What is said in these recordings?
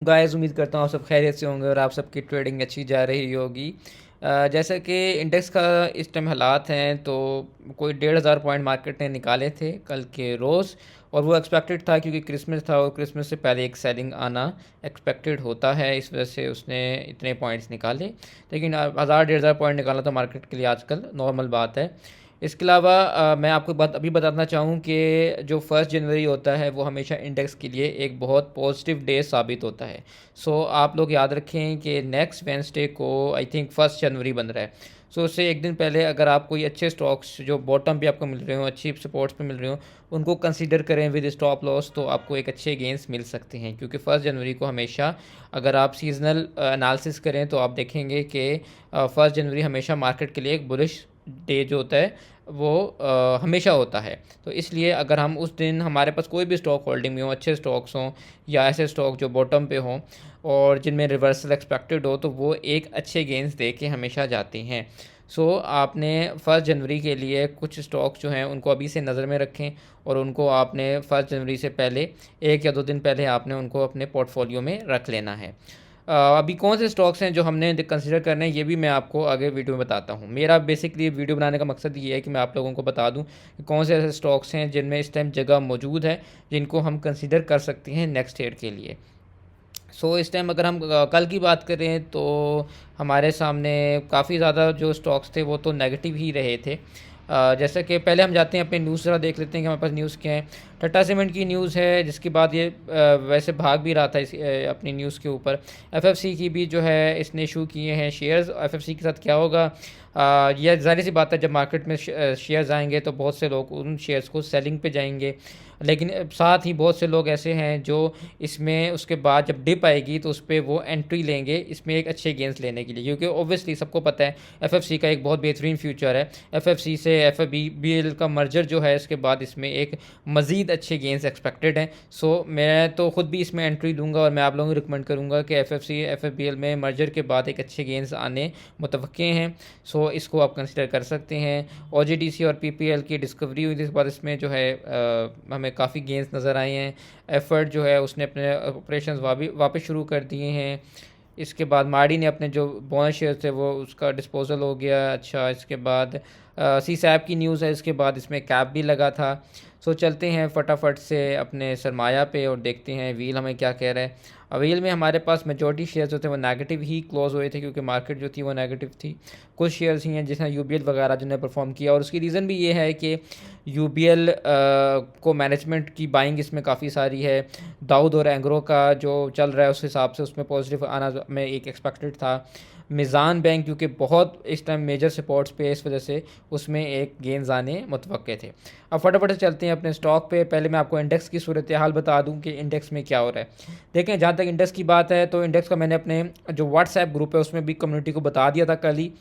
Guys, उम्मीद करता हूँ आप सब खैरियत से होंगे और आप सबकी ट्रेडिंग अच्छी जा रही होगी। जैसा कि इंडेक्स का इस टाइम हालात हैं, तो कोई 1,500 पॉइंट मार्केट ने निकाले थे कल के रोज़। और वो एक्सपेक्टेड था क्योंकि क्रिसमस था और क्रिसमस से पहले एक सेलिंग आना एक्सपेक्टेड होता है, इस वजह से उसने इतने पॉइंट्स निकाले। लेकिन 1,000 1,500 पॉइंट निकालना तो मार्केट के लिए आजकल नॉर्मल बात है। इसके अलावा मैं आपको बात अभी बताना चाहूँ कि जो 1 जनवरी होता है वो हमेशा इंडेक्स के लिए एक बहुत पॉजिटिव डे साबित होता है। सो आप लोग याद रखें कि नेक्स्ट वेंसडे को आई थिंक 1 जनवरी बन रहा है। सो उससे एक दिन पहले अगर आप कोई अच्छे स्टॉक्स जो बॉटम पे आपको मिल रहे हो, अच्छी सपोर्ट्स पे मिल रहे हो, उनको कंसीडर करें विद स्टॉप लॉस, तो आपको एक अच्छे गेंस मिल सकते हैं। क्योंकि 1 जनवरी को हमेशा अगर आप सीजनल एनालिसिस करें तो आप देखेंगे कि 1 जनवरी हमेशा मार्केट के लिए एक बुलिश डे जो होता है वो हमेशा होता है। तो इसलिए अगर हम उस दिन हमारे पास कोई भी स्टॉक होल्डिंग में हो, अच्छे स्टॉक्स हों या ऐसे स्टॉक जो बॉटम पे हों और जिनमें रिवर्सल एक्सपेक्टेड हो, तो वो एक अच्छे गेंस दे के हमेशा जाते हैं। आपने 1 जनवरी के लिए कुछ स्टॉक्स जो हैं उनको अभी से नज़र में रखें और उनको आपने 1 जनवरी से पहले 1 या 2 दिन पहले आपने उनको अपने पोर्टफोलियो में रख लेना है। अभी कौन से स्टॉक्स हैं जो हमने कंसिडर करने हैं, ये भी मैं आपको आगे वीडियो में बताता हूँ। मेरा बेसिकली वीडियो बनाने का मकसद ये है कि मैं आप लोगों को बता दूँ कि कौन से ऐसे स्टॉक्स हैं जिनमें इस टाइम जगह मौजूद है, जिनको हम कंसिडर कर सकते हैं नेक्स्ट ईयर के लिए। इस टाइम अगर हम कल की बात करें तो हमारे सामने काफ़ी ज़्यादा जो स्टॉक्स थे वो तो नेगेटिव ही रहे थे। जैसा कि पहले हम जाते हैं अपने न्यूज़ ज़रा देख लेते हैं कि हमारे पास न्यूज़ क्या है। टाटा सीमेंट की न्यूज़ है, जिसके बाद ये वैसे भाग भी रहा था इस अपनी न्यूज़ के ऊपर। एफएफसी की भी जो है इसने इशू किए हैं शेयर्स। एफएफसी के साथ क्या होगा, यह ज़ाहिर सी बात है, जब मार्केट में शेयर्स आएंगे तो बहुत से लोग उन शेयर्स को सेलिंग पे जाएंगे। लेकिन साथ ही बहुत से लोग ऐसे हैं जो इसमें उसके बाद जब डिप आएगी तो उस पर वो एंट्री लेंगे इसमें एक अच्छे गेंस लेने के लिए, क्योंकि ओब्वियसली सबको पता है एफएफसी का एक बहुत बेहतरीन फ्यूचर है। एफएफसी से एफबीएल का मर्जर जो है, इसके बाद इसमें एक मज़ीद अच्छे गेंस एक्सपेक्टेड हैं। मैं तो ख़ुद भी इसमें एंट्री लूँगा और मैं आप लोगों को रिकमेंड करूँगा कि एफएफसी एफबीएल में मर्जर के बाद एक अच्छे गेंस आने मुतवक्के हैं। इसको आप कंसिडर कर सकते हैं। ओजीडीसी और पीपीएल की डिस्कवरी हुई थी, इसके बाद इसमें जो है हमें काफ़ी गेंस नज़र आए हैं। एफर्ट जो है उसने अपने ऑपरेशंस वापस शुरू कर दिए हैं। इसके बाद मार्डी ने अपने जो बोनस शेयर थे वो उसका डिस्पोजल हो गया। अच्छा, इसके बाद सी सैप की न्यूज़ है, इसके बाद इसमें कैप भी लगा था। चलते हैं फटाफट से अपने सरमाया पे और देखते हैं व्हील हमें क्या कह रहा है। व्हील में हमारे पास मेजॉरिटी शेयर्स जो थे वो नेगेटिव ही क्लोज हुए थे, क्योंकि मार्केट जो थी वो नेगेटिव थी। कुछ शेयर्स ही हैं जिसने यूबीएल वगैरह जिन्हें परफॉर्म किया, और उसकी रीज़न भी ये है कि यूबीएल को मैनेजमेंट की बाइंग इसमें काफ़ी सारी है। दाऊद और एंग्रो का जो चल रहा है उस हिसाब से उसमें पॉजिटिव आना में एक एक्सपेक्टेड था। मिज़ान बैंक क्योंकि बहुत इस टाइम मेजर सपोर्ट्स पे, इस वजह से उसमें एक गेंस आने मुतवक्के थे। अब फटाफट से चलते हैं अपने स्टॉक पे। पहले मैं आपको इंडेक्स की सूरत हाल बता दूं कि इंडेक्स में क्या हो रहा है। देखें, जहाँ तक इंडेक्स की बात है तो इंडेक्स का मैंने अपने जो व्हाट्सएप ग्रुप है उसमें भी कम्युनिटी को बता दिया था कल ही।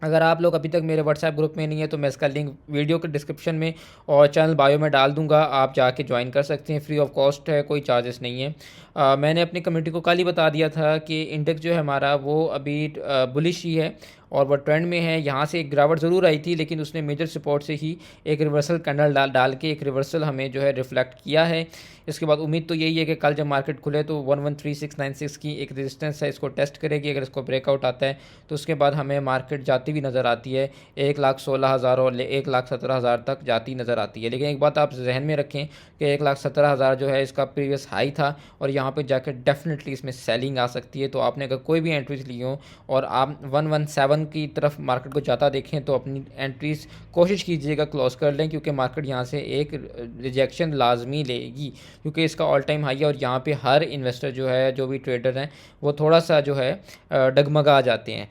अगर आप लोग अभी तक मेरे व्हाट्सएप ग्रुप में नहीं है तो मैं इसका लिंक वीडियो के डिस्क्रिप्शन में और चैनल बायो में डाल दूंगा, आप जाके ज्वाइन कर सकते हैं। फ्री ऑफ कॉस्ट है, कोई चार्जेस नहीं है। मैंने अपनी कम्युनिटी को कल ही बता दिया था कि इंडेक्स जो है हमारा वो अभी बुलिश ही है और वो ट्रेंड में है। यहाँ से एक गिरावट ज़रूर आई थी, लेकिन उसने मेजर सपोर्ट से ही एक रिवर्सल कैंडल डाल के एक रिवर्सल हमें जो है रिफ्लेक्ट किया है। इसके बाद उम्मीद तो यही है कि कल जब मार्केट खुले तो 113696 की एक रेजिस्टेंस है, इसको टेस्ट करेगी। अगर इसको ब्रेकआउट आता है तो उसके बाद हमें मार्केट जाती हुई नज़र आती है 1,16,000 और 1,17,000 तक जाती नज़र आती है। लेकिन एक बात आप जहन में रखें कि 1,17,000 जो है इसका प्रीवियस हाई था और यहाँ पे जाकर डेफिनेटली इसमें सेलिंग आ सकती है। तो आपने अगर कोई भी एंट्रीज ली हो और आप 117 की तरफ मार्केट को जाता देखें तो अपनी एंट्रीज कोशिश कीजिएगा क्लोज कर लें, क्योंकि मार्केट यहाँ से एक रिजेक्शन लाजमी लेगी, क्योंकि इसका ऑल टाइम हाई है और यहाँ पे हर इन्वेस्टर जो है, जो भी ट्रेडर हैं, वो थोड़ा सा जो है डगमगा जाते हैं।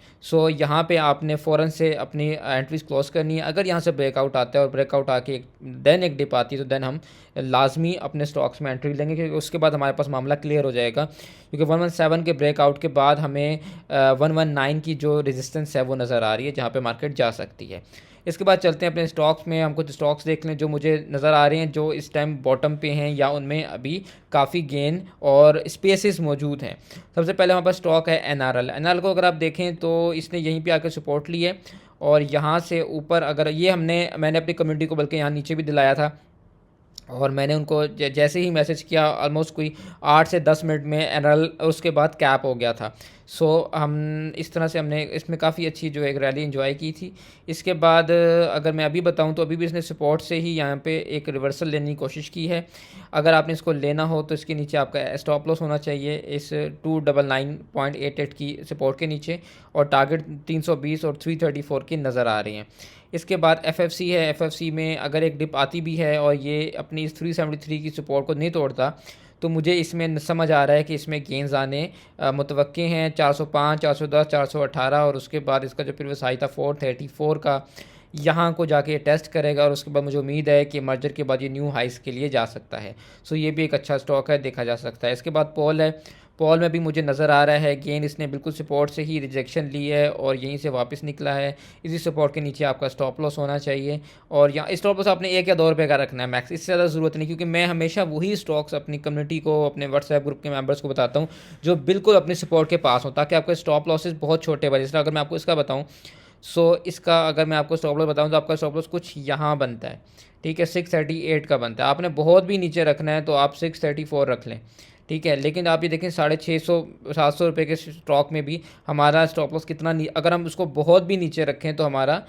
यहाँ पे आपने फ़ौरन से अपनी एंट्रीज क्लोज करनी है। अगर यहाँ से ब्रेकआउट आता है और ब्रेकआउट आके देन एक डिप आती है तो देन हम लाजमी अपने स्टॉक्स में एंट्री लेंगे, क्योंकि उसके बाद हमारे पास मामला क्लियर हो जाएगा। क्योंकि 117 के ब्रेकआउट के बाद हमें 119 की जो रेजिस्टेंस है वो नज़र आ रही है, जहाँ पे मार्केट जा सकती है। इसके बाद चलते हैं अपने स्टॉक्स में। हम कुछ स्टॉक्स देख लें जो मुझे नज़र आ रहे हैं जो इस टाइम बॉटम पे हैं या उनमें अभी काफ़ी गेन और स्पेसेस मौजूद हैं। सबसे पहले हमारे पास स्टॉक है एनआरएल को अगर आप देखें तो इसने यहीं पे आकर सपोर्ट ली है और यहाँ से ऊपर अगर ये मैंने अपनी कम्युनिटी को बल्कि यहाँ नीचे भी दिलाया था और मैंने उनको जैसे ही मैसेज किया ऑलमोस्ट कोई 8 से 10 मिनट में एनरल उसके बाद कैप हो गया था। सो हम इस तरह से हमने इसमें काफ़ी अच्छी जो एक रैली एंजॉय की थी। इसके बाद अगर मैं अभी बताऊं तो अभी भी इसने सपोर्ट से ही यहाँ पे एक रिवर्सल लेने की कोशिश की है। अगर आपने इसको लेना हो तो इसके नीचे आपका स्टॉप लॉस होना चाहिए इस 299.88 की सपोर्ट के नीचे, और टारगेट 320 और 334 की नज़र आ रही हैं। इसके बाद एफएफसी है। एफएफसी में अगर एक डिप आती भी है और ये अपनी इस 373 की सपोर्ट को नहीं तोड़ता, तो मुझे इसमें समझ आ रहा है कि इसमें गेंस आने मुतवक्के हैं 405, 410, 418, और उसके बाद इसका जो प्रीवियस हाई था 434 का, यहाँ को जाके ये टेस्ट करेगा और उसके बाद मुझे उम्मीद है कि मर्जर के बाद ये न्यू हाइस के लिए जा सकता है। सो ये भी एक अच्छा स्टॉक है, देखा जा सकता है। इसके बाद पॉल है। पॉल में भी मुझे नज़र आ रहा है गेन इसने बिल्कुल सपोर्ट से ही रिजेक्शन ली है और यहीं से वापस निकला है। इसी सपोर्ट के नीचे आपका स्टॉप लॉस होना चाहिए, और यहाँ स्टॉप लॉस आपने 1 या 2 रुपये का रखना है मैक्स, इससे ज़्यादा ज़रूरत नहीं, क्योंकि मैं हमेशा वही स्टॉक्स अपनी कम्युनिटी को, अपने व्हाट्सएप ग्रुप के मेंबर्स को बताता हूँ जो बिल्कुल अपनी सपोर्ट के पास हो, ताकि आपके स्टॉप लॉसेस बहुत छोटे बने। जैसे अगर मैं आपको इसका बताऊँ, इसका अगर मैं आपको स्टॉप लॉस बताऊँ तो आपका स्टॉप लॉस कुछ यहाँ बनता है, ठीक है, 638 का बनता है। आपने बहुत भी नीचे रखना है तो आप 634 रख लें, ठीक है। लेकिन आप ये देखें 650-700 रुपये के स्टॉक में भी हमारा स्टॉप लॉस कितना, अगर हम उसको बहुत भी नीचे रखें तो हमारा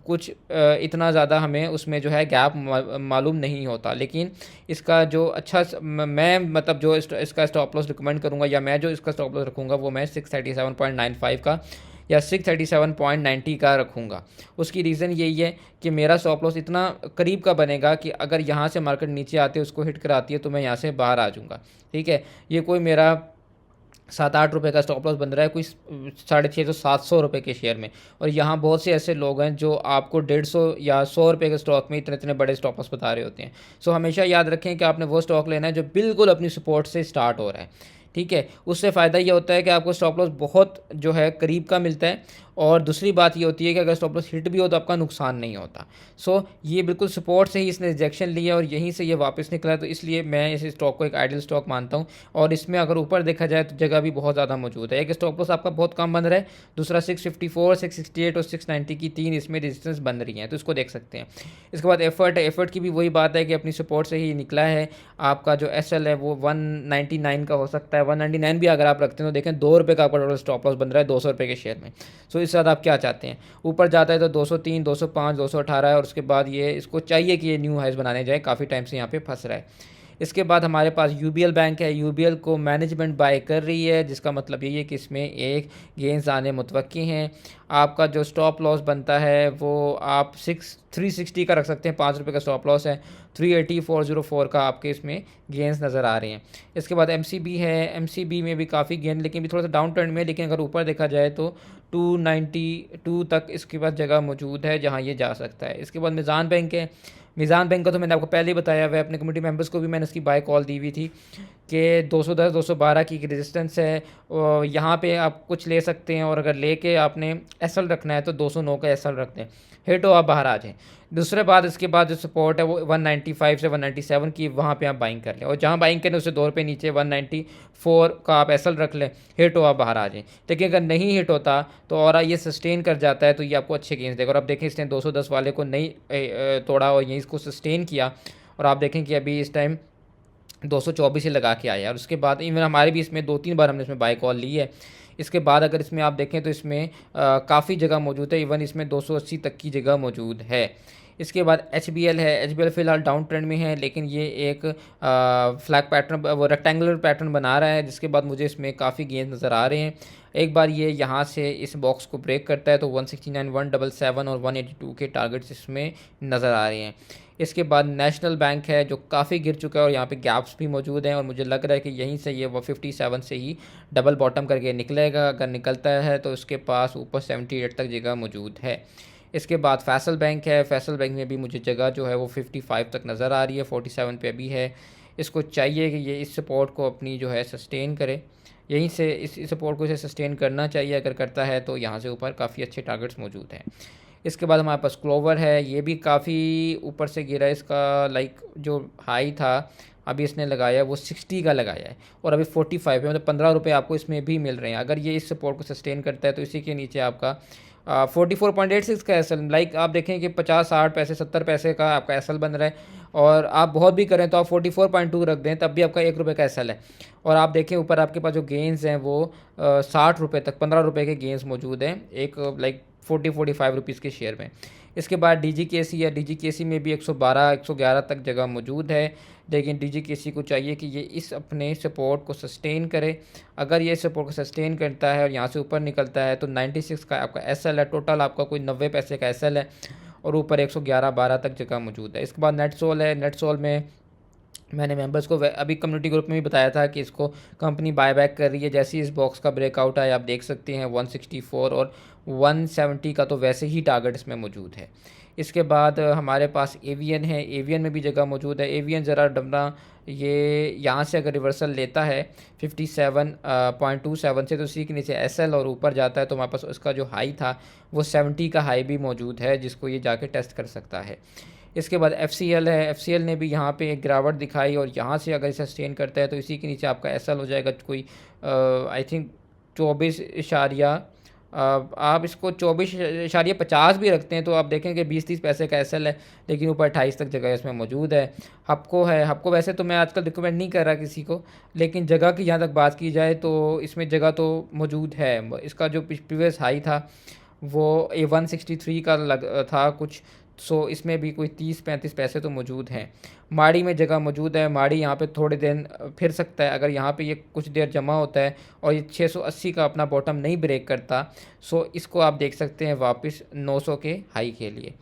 कुछ इतना ज़्यादा हमें उसमें जो है गैप मालूम नहीं होता। लेकिन इसका जो अच्छा मैं मतलब जो इसका स्टॉप लॉस रिकमेंड करूँगा, या मैं जो इसका स्टॉप लॉस रखूँगा, वो मैं 637.95 का या 637.90 का रखूँगा। उसकी रीज़न यही है कि मेरा स्टॉप लॉस इतना करीब का बनेगा कि अगर यहाँ से मार्केट नीचे आती है, उसको हिट कराती है, तो मैं यहाँ से बाहर आ जाऊँगा, ठीक है। ये कोई मेरा 7-8 रुपये का स्टॉप लॉस बन रहा है कोई 650-700 रुपये के शेयर में, और यहाँ बहुत से ऐसे लोग हैं जो आपको 150 या 100 रुपये के स्टॉक में इतने इतने बड़े स्टॉप लॉस बता रहे होते हैं। सो हमेशा याद रखें कि आपने वो स्टॉक लेना है जो बिल्कुल अपनी सपोर्ट से स्टार्ट हो रहा है, ठीक है। उससे फ़ायदा ये होता है कि आपको स्टॉप लॉस बहुत जो है करीब का मिलता है, और दूसरी बात ये होती है कि अगर स्टॉप लॉस हिट भी हो तो आपका नुकसान नहीं होता। ये बिल्कुल सपोर्ट से ही इसने रिजेक्शन लिया और यहीं से ये वापस निकला, तो इसलिए मैं इस स्टॉक को एक आइडियल स्टॉक मानता हूँ। और इसमें अगर ऊपर देखा जाए तो जगह भी बहुत ज़्यादा मौजूद है। एक स्टॉप लॉस आपका बहुत कम बन रहा है, दूसरा 654, 668 और 690 की 3 इसमें रेजिस्टेंस बन रही हैं, तो इसको देख सकते हैं। इसके बाद एफर्ट है। एफर्ट की भी वही बात है कि अपनी सपोर्ट से ही निकला है। आपका जो एसएल है वो 199 का हो सकता है, 199 भी अगर आप रखते हैं तो देखें 2 रुपये का आपका टोटल स्टॉप लॉस बन रहा है 200 रुपये के शेयर में। इसके साथ आप क्या चाहते हैं, ऊपर जाता है तो 203, 205, 218 है, और उसके बाद ये इसको चाहिए कि ये न्यू हाइस बनाने जाए, काफ़ी टाइम से यहाँ पे फंस रहा है। इसके बाद हमारे पास यूबीएल बैंक है। यूबीएल को मैनेजमेंट बाय कर रही है, जिसका मतलब यही है कि इसमें एक गेंस आने मुतवक्की हैं। आपका जो स्टॉप लॉस बनता है वो आप 360 का रख सकते हैं, 5 रुपये का स्टॉप लॉस है। 380,404 का आपके इसमें गेंस नज़र आ रहे हैं। इसके बाद एमसीबी है। एमसीबी में भी काफ़ी गेंद, लेकिन भी थोड़ा सा डाउन ट्रेंड में, लेकिन अगर ऊपर देखा जाए तो 292 तक इसके पास जगह मौजूद है जहाँ ये जा सकता है। इसके बाद मीज़ान बैंक है। मीज़ान बैंक का तो मैंने आपको पहले ही बताया हुआ है, अपने कम्युनिटी मेंबर्स को भी मैंने उसकी बाय कॉल दी हुई थी कि 210, 212 की रेजिस्टेंस है, और यहाँ पे आप कुछ ले सकते हैं, और अगर लेके आपने एसएल रखना है तो 209 का एसएल रख दें, हिट हो आप बाहर आ जाएं। दूसरे बाद इसके बाद जो सपोर्ट है वो 195 से 197 की, वहाँ पे आप बाइंग कर लें, और जहाँ बाइंग करें उससे 2 रुपये नीचे 194 का आप एसएल रख लें, हिट हो आप बाहर आ जाएं। लेकिन अगर नहीं हिट होता तो और ये सस्टेन कर जाता है तो ये आपको अच्छे गेंस देगा। और आप देखें इसने 210 वाले को नहीं तोड़ा और यहीं इसको सस्टेन किया, और आप देखें कि अभी इस टाइम 224 ही लगा के आया। और उसके बाद इवन हमारे भी इसमें 2-3 बार हमने इसमें बाय कॉल ली है। इसके बाद अगर इसमें आप देखें तो इसमें काफ़ी जगह मौजूद है, इवन इसमें 280 तक की जगह मौजूद है। इसके बाद एचबीएल है। एचबीएल फ़िलहाल डाउन ट्रेंड में है, लेकिन ये एक फ्लैग पैटर्न, वो रेक्टेंगुलर पैटर्न बना रहा है, जिसके बाद मुझे इसमें काफ़ी गेंद नज़र आ रहे हैं। एक बार ये यहाँ से इस बॉक्स को ब्रेक करता है तो 169, 177 और 182 के टारगेट्स इसमें नज़र आ रहे हैं। इसके बाद नेशनल बैंक है जो काफ़ी गिर चुका है और यहाँ पे गैप्स भी मौजूद हैं, और मुझे लग रहा है कि यहीं से ये 57 से ही डबल बॉटम करके निकलेगा। अगर निकलता है तो उसके पास ऊपर 78 तक जगह मौजूद है। इसके बाद फैसल बैंक है। फैसल बैंक में भी मुझे जगह जो है वो 55 तक नज़र आ रही है, 47 पे अभी है। इसको चाहिए कि ये इस सपोर्ट को अपनी जो है सस्टेन करे, यहीं से इस सपोर्ट को इसे सस्टेन करना चाहिए। अगर करता है तो यहाँ से ऊपर काफ़ी अच्छे टारगेट्स मौजूद हैं। इसके बाद हमारे पास क्लोवर है। ये भी काफ़ी ऊपर से गिरा है, इसका जो हाई था अभी इसने लगाया वो 60 का लगाया है, और अभी 45 है, मतलब 15 रुपये आपको इसमें भी मिल रहे हैं। अगर ये इस सपोर्ट को सस्टेन करता है तो इसी के नीचे आपका 44.86 का एसएल, आप देखें कि 50, 60 पैसे, 70 पैसे का आपका एसएल बन रहा है, और आप बहुत भी करें तो आप 44.2 रख दें तब भी आपका ₹1 का एसएल है। और आप देखें ऊपर आपके पास जो गेंस हैं वो ₹60 तक, ₹15 के गेंस मौजूद हैं एक लाइक 40-45 रुपीज़ के शेयर में। इसके बाद डीजीकेसी है, डीजीकेसी में भी 112-111 तक जगह मौजूद है, लेकिन डीजीकेसी को चाहिए कि ये इस अपने सपोर्ट को सस्टेन करे। अगर ये सपोर्ट को सस्टेन करता है और यहाँ से ऊपर निकलता है तो 96 का आपका एसएल है, टोटल आपका कोई 90 पैसे का एसएल है और ऊपर 111-12 तक जगह मौजूद है। इसके बाद नेटसोल है, नेटसोल में मैंने मेंबर्स को अभी कम्युनिटी ग्रुप में भी बताया था कि इसको कंपनी बायबैक कर रही है। जैसे ही इस बॉक्स का ब्रेकआउट है आप देख सकते हैं 164 और 170 का तो वैसे ही टारगेट इसमें मौजूद है। इसके बाद हमारे पास एवीएन है, एवीएन में भी जगह मौजूद है। एवीएन ज़रा डबना ये यहाँ से अगर रिवर्सल लेता है 57.27 से तो उसी के नीचे एसएल और ऊपर जाता है तो हमारे पास उसका जो हाई था वो 70 का हाई भी मौजूद है जिसको ये जाके टेस्ट कर सकता है। इसके बाद एफसीएल है, एफसीएल ने भी यहाँ पे एक गिरावट दिखाई और यहाँ से अगर इसे सस्टेन करता है तो इसी के नीचे आपका एसएल हो जाएगा कोई आई थिंक 24 इशारिया आप इसको 24.50 भी रखते हैं तो आप देखें कि 20-30 पैसे का एसएल है, लेकिन ऊपर 28 तक जगह इसमें मौजूद है। हपको है, हपको वैसे तो मैं आजकल रिकमेंड नहीं कर रहा किसी को, लेकिन जगह की जहाँ तक बात की जाए तो इसमें जगह तो मौजूद है। इसका जो प्रीवियस हाई था वो 163 का था कुछ, सो इसमें भी कोई 30-35 पैसे तो मौजूद हैं। माड़ी में जगह मौजूद है, माड़ी यहाँ पे थोड़े दिन फिर सकता है अगर यहाँ पे ये कुछ देर जमा होता है और ये 680 का अपना बॉटम नहीं ब्रेक करता, सो इसको आप देख सकते हैं वापस 900 के हाई के लिए।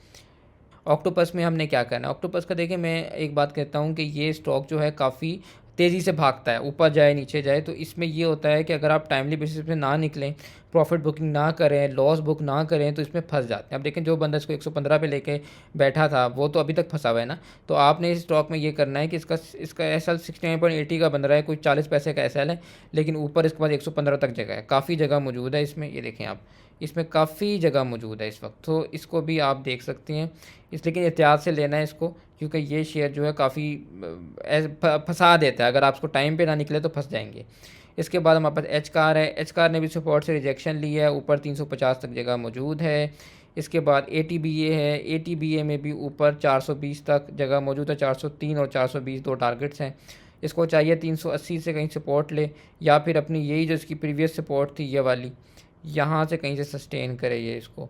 ऑक्टोपस में हमने क्या करना है, ऑक्टोपस का देखिए मैं एक बात कहता हूँ कि ये स्टॉक जो है काफ़ी तेज़ी से भागता है, ऊपर जाए नीचे जाए, तो इसमें ये होता है कि अगर आप टाइमली बेसिस पे ना निकलें, प्रॉफिट बुकिंग ना करें, लॉस बुक ना करें तो इसमें फंस जाते हैं। अब देखें जो बंदा इसको 115 पे लेके बैठा था वो तो अभी तक फंसा हुआ है ना, तो आपने इस स्टॉक में ये करना है कि इसका एसएल 69.80 का बन रहा है, कोई 40 पैसे का एसएल है, लेकिन ऊपर इसके बाद 115 तक जगह है, काफ़ी जगह मौजूद है इसमें। ये देखें आप, इसमें काफ़ी जगह मौजूद है इस वक्त, तो इसको भी आप देख सकते हैं। लेकिन एहतियात से लेना है इसको, क्योंकि ये शेयर जो है काफ़ी फंसा देता है, अगर आप इसको टाइम पे ना निकले तो फंस जाएंगे। इसके बाद हमारे पास एच कार है, एच कार ने भी सपोर्ट से रिजेक्शन ली है, ऊपर 350 तक जगह मौजूद है। इसके बाद ATBA है, ATBA में भी ऊपर 420 तक जगह मौजूद है, 403 और 420 दो टारगेट्स हैं। इसको चाहिए 380 से कहीं सपोर्ट ले या फिर अपनी यही जो इसकी प्रीवियस सपोर्ट थी ये वाली, यहाँ से कहीं से सस्टेन करे ये इसको।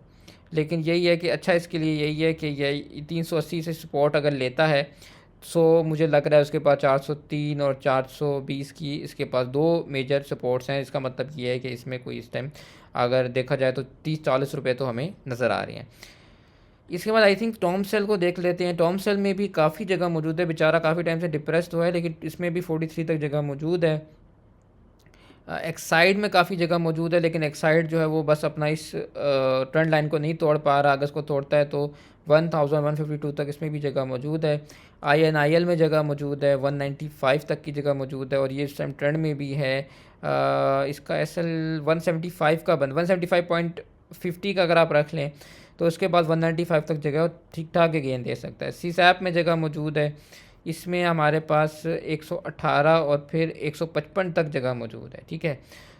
लेकिन यही है कि अच्छा इसके लिए यही है कि ये 380 से सपोर्ट अगर लेता है, सो मुझे लग रहा है उसके पास 403 और 420 की इसके पास दो मेजर सपोर्ट्स हैं। इसका मतलब ये है कि इसमें कोई इस टाइम अगर देखा जाए तो 30-40 रुपये तो हमें नज़र आ रहे हैं। इसके बाद आई थिंक टॉम सेल को देख लेते हैं। टॉम सेल में भी काफ़ी जगह मौजूद है, बेचारा काफ़ी टाइम से डिप्रेस्ड हुआ है, लेकिन इसमें भी 43 तक जगह मौजूद है। एक्साइड में काफ़ी जगह मौजूद है, लेकिन एक्साइड जो है वो बस अपना इस ट्रेंड लाइन को नहीं तोड़ पा रहा। अगर इसको तोड़ता है तो 1152 तक इसमें भी जगह मौजूद है। INIL में जगह मौजूद है, 195 तक की जगह मौजूद है और ये इस टाइम ट्रेंड में भी है। इसका SL 175 का 175.50 का अगर आप रख लें तो उसके बाद 195 तक जगह ठीक ठाक गेन दे सकता है। CSAP में जगह मौजूद है, इसमें हमारे पास 118 और फिर 155 तक जगह मौजूद है। ठीक है,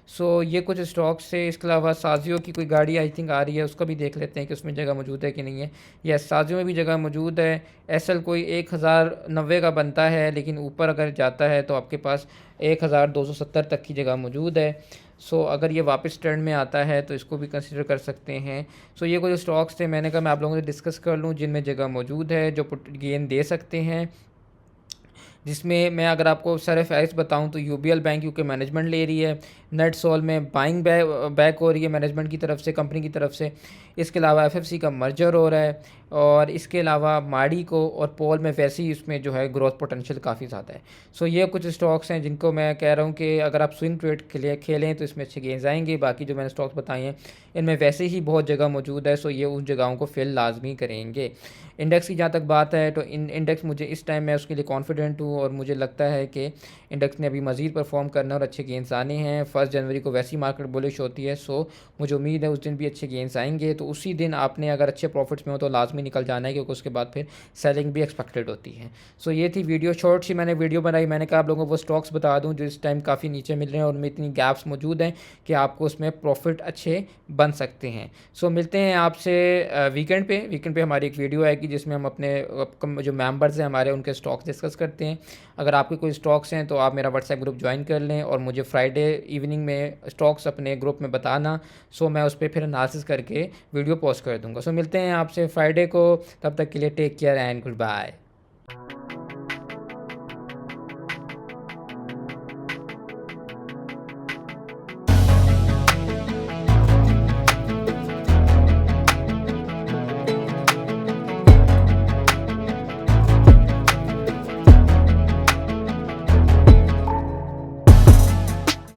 सो ये कुछ स्टॉक्स से। इसके अलावा साजियो की कोई गाड़ी आई थिंक आ रही है, उसका भी देख लेते हैं कि उसमें जगह मौजूद है कि नहीं है। यस, साजियो में भी जगह मौजूद है। SL कोई 1090 का बनता है, लेकिन ऊपर अगर जाता है तो आपके पास 1270 तक की जगह मौजूद है। सो अगर ये वापस ट्रेंड में आता है तो इसको भी कंसिडर कर सकते हैं। सो ये कुछ स्टॉक्स थे, मैंने कहा मैं आप लोगों से डिस्कस कर लूँ जिनमें जगह मौजूद है, जो गेन दे सकते हैं। जिसमें मैं अगर आपको सारे फैक्ट्स बताऊं तो UBL बैंक क्योंकि मैनेजमेंट ले रही है, नेटसोल में बाइंग बैक हो रही है मैनेजमेंट की तरफ से, कंपनी की तरफ से। इसके अलावा FFC का मर्जर हो रहा है और इसके अलावा माड़ी को और पोल में वैसे ही उसमें जो है ग्रोथ पोटेंशियल काफ़ी ज़्यादा है। सो ये कुछ स्टॉक्स हैं जिनको मैं कह रहा हूँ कि अगर आप स्विंग ट्रेड खेलें तो इसमें अच्छे गेंस आएंगे। बाकी जो मैंने स्टॉक्स बताए हैं इनमें वैसे ही बहुत जगह मौजूद है, सो ये उन जगहों को फिल लाजमी करेंगे। इंडेक्स की जहाँ तक बात है तो इंडेक्स मुझे इस टाइम मैं उसके लिए कॉन्फिडेंट हूँ हूँ और मुझे लगता है कि इंडेक्स ने अभी मज़ीद परफॉर्म करना और अच्छे गेंस आने हैं। 1 जनवरी को वैसी मार्केट बुलिश होती है, सो मुझे उम्मीद है उस दिन भी अच्छे गेंस आएंगे। तो उसी दिन आपने अगर अच्छे प्रॉफिट्स में हो तो लाजमी निकल जाना है, क्योंकि उसके बाद फिर सेलिंग भी एक्सपेक्टेड होती है। सो ये थी वीडियो, शॉर्ट सी मैंने वीडियो बनाई। मैंने कहा आप लोगों को वो स्टॉक्स बता दूँ जो इस टाइम काफ़ी नीचे मिल रहे हैं और उनमें इतनी गैप्स मौजूद हैं कि आपको उसमें प्रॉफिट अच्छे बन सकते हैं। सो मिलते हैं आपसे वीकेंड पे हमारी एक वीडियो आएगी जिसमें हम अपने जो मेंबर्स हैं हमारे उनके स्टॉक्स डिस्कस करते हैं। अगर आपके कोई स्टॉक्स हैं तो आप मेरा व्हाट्सएप ग्रुप ज्वाइन कर लें और मुझे फ्राइडे इवनिंग में स्टॉक्स अपने ग्रुप में बताना। सो मैं उस पर फिर एनालिसिस करके वीडियो पोस्ट कर दूंगा। सो मिलते हैं आपसे फ्राइडे को, तब तक के लिए take care and good bye.